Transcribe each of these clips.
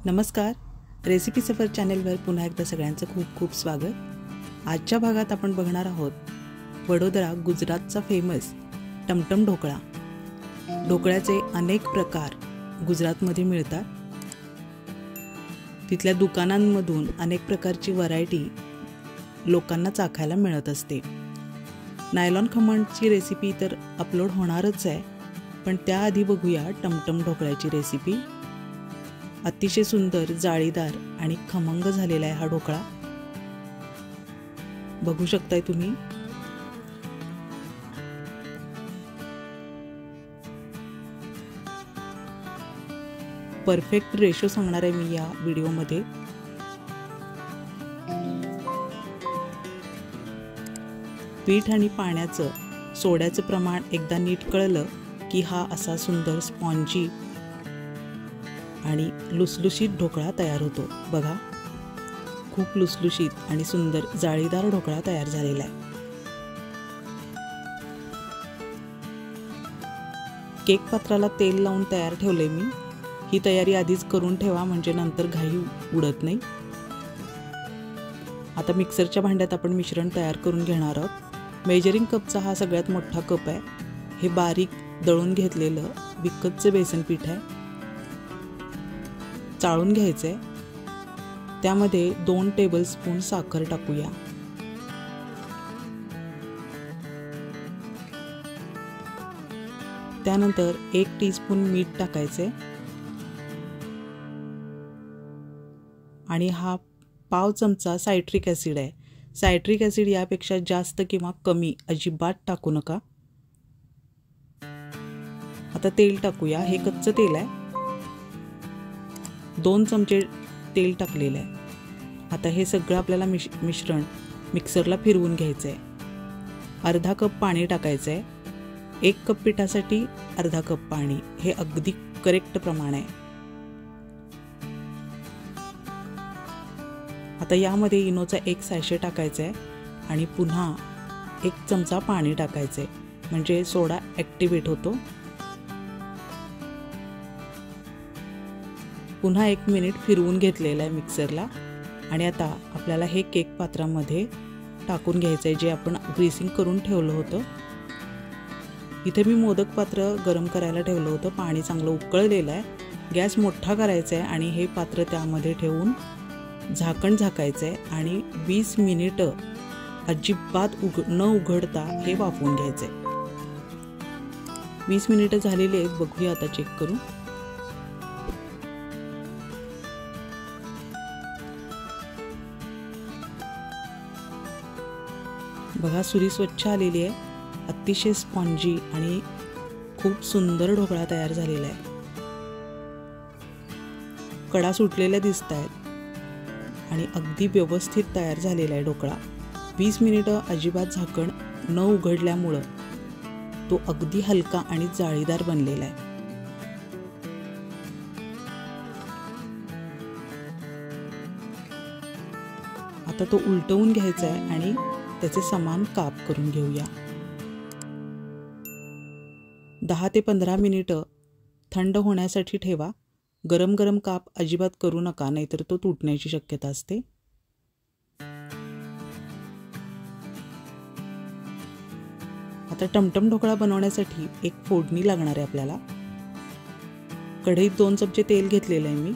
नमस्कार, रेसिपी सफर चॅनेलवर पुन्हा एकदा सगळ्यांचं खूप खूप स्वागत। आजच्या भागात आपण बघणार आहोत वडोदरा गुजरातचा फेमस टमटम ढोकळा। ढोकळ्याचे अनेक प्रकार गुजरातमध्ये मिळतात। तिथल्या दुकानांमधून अनेक प्रकारची व्हरायटी लोकांना चाखायला मिळत असते। नायलॉन खमणची रेसिपी तर अपलोड होणारच आहे, पण त्याआधी बघूया टमटम ढोकळ्याची रेसिपी। अतिशय सुंदर, जाळीदार आणि खमंग झालेला आहे हा ढोकळा। बघू शकताय तुम्ही। परफेक्ट रेशो सांगणार आहे मी या व्हिडिओमध्ये। पीठ आणि पाण्याचं, सोड्याचं प्रमाण एकदा नीट कळलं की हा असा सुंदर स्पॉन्जी आणि लुसलुशीत ढोकळा तयार होतो। बघा, खूप लुसलुशीत आणि सुंदर जाळीदार ढोकळा तयार झालेला आहे। केक पात्राला तेल लावून तयार ठेवले मी। ही तयारी आधीच करून ठेवा, म्हणजे नंतर घाई उडत नाही। आता मिक्सरच्या भांड्यात आपण मिश्रण तयार करून घेणार आहोत। मेजरिंग कपचा हा सगळ्यात मोठा कप आहे। हे बारीक दळून घेतलेलं विकतचं बेसन पीठ आहे। चाळून घ्यायचे। त्यामध्ये 2 टेबलस्पून साखर टाकूया। त्यानंतर 1 टीस्पून मीठ टाकायचे आणि हा पाव चमचा सायट्रिक ॲसिड आहे। सायट्रिक ॲसिड यापेक्षा जास्त किंवा कमी अजिबात टाकू नका। आता तेल टाकूया। हे कच्चं तेल आहे। 2 चमचे तेल टाकलेलं आहे। आता हे सगळं आपल्याला मिश्रण मिक्सरला फिरवून घ्यायचं आहे। अर्धा कप पाणी टाकायचं आहे। 1 कप पिठासाठी अर्धा कप पाणी, हे अगदी करेक्ट प्रमाण आहे। आता यामध्ये इनोचा 1 सॅशे टाकायचा आहे आणि पुन्हा 1 चमचा पाणी टाकायचे, म्हणजे सोडा ॲक्टिवेट होतो। पुन्हा 1 मिनिट फिरवून घेतलेला आहे मिक्सरला आणि आता आपल्याला हे केक पात्रामध्ये टाकून घ्यायचं आहे, जे आपण ग्रीसिंग करून ठेवलं होतं। इथे मी मोदक पात्र गरम करायला ठेवलं होतं। पाणी चांगलं उकळलेलं आहे। गॅस मोठा करायचा आहे आणि हे पात्र त्यामध्ये ठेवून झाकण झाकायचं आहे आणि 20 मिनिटं अजिबात न उघडता हे वाफवून घ्यायचं आहे। 20 मिनिटं झालेली आहेत। बघूया आता चेक करून। बघा, सुरी स्वच्छ आलेली आहे। अतिशय स्पॉन्जी आणि खूप सुंदर ढोकळा तयार झालेला आहे। कडा सुटलेल्या दिसत आहेत आणि अगदी व्यवस्थित तयार झालेला आहे ढोकळा। 20 मिनिटं अजिबात झाकण न उघडल्यामुळं तो अगदी हलका आणि जाळीदार बनलेला आहे। आता तो उलटवून घ्यायचा आहे आणि त्याचे समान काप करून घेऊया। 10 ते 15 मिनिटं थंड होण्यासाठी ठेवा। गरम गरम काप अजिबात करू नका, नाहीतर तो तुटण्याची शक्यता असते। आता टमटम ढोकळा बनवण्यासाठी एक फोडणी लागणार आहे आपल्याला। कढईत 2 चमचे तेल घेतलेलं आहे मी।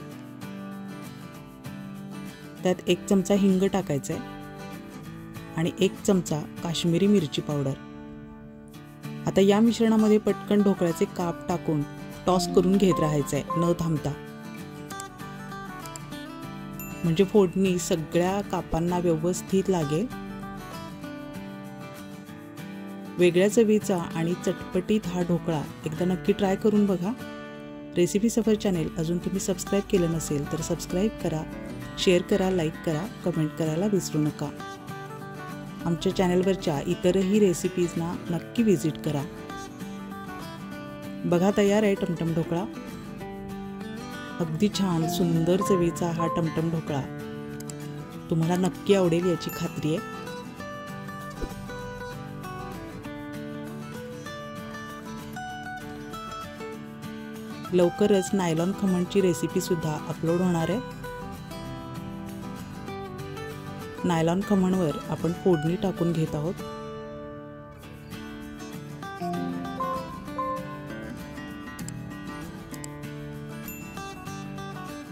त्यात 1 चमचा हिंग टाकायचा आहे आणि 1 चमचा काश्मीरी मिरची पावडर। आता या मिश्रणामध्ये पटकन ढोकळ्याचे काप टाकून टॉस करून घेत राहायचं आहे न थांबता, म्हणजे फोडणी सगळ्या कापांना व्यवस्थित लागेल। वेगळ्या चवीचा आणि चटपटीत हा ढोकळा एकदा नक्की ट्राय करून बघा। रेसिपी सफर चॅनेल अजून तुम्ही सबस्क्राईब केलं नसेल तर सबस्क्राईब करा, शेअर करा, लाईक करा, कमेंट करायला विसरू नका। आमच्या चॅनेलवरच्या इतरही रेसिपीजना नक्की विजिट करा। बघा, तयार आहे टमटम ढोकळा। अगदी छान सुंदर चवीचा हा टमटम ढोकळा तुम्हाला नक्की आवडेल याची खात्री आहे। लवकरच नायलॉन खमणची रेसिपी सुद्धा अपलोड होणार आहे। नायलॉन खमणवर आपण फोडणी टाकून घेत आहोत।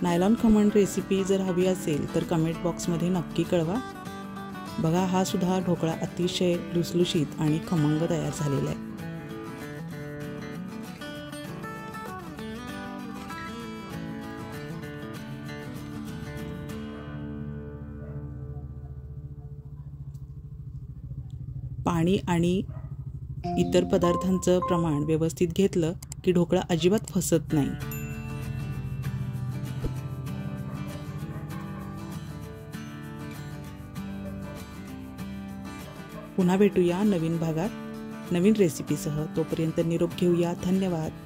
नायलॉन खमण रेसिपी जर हवी असेल तर कमेंट बॉक्समध्ये नक्की कळवा। बघा, हा सुद्धा ढोकळा अतिशय लुसलुशीत आणि खमंग तयार झालेला आहे। पाणी आणि इतर पदार्थांचं प्रमाण व्यवस्थित घेतलं की ढोकळा अजिबात फसत नाही। पुन्हा भेटूया नवीन भागात नवीन रेसिपीसह। तोपर्यंत निरोप घेऊया। धन्यवाद।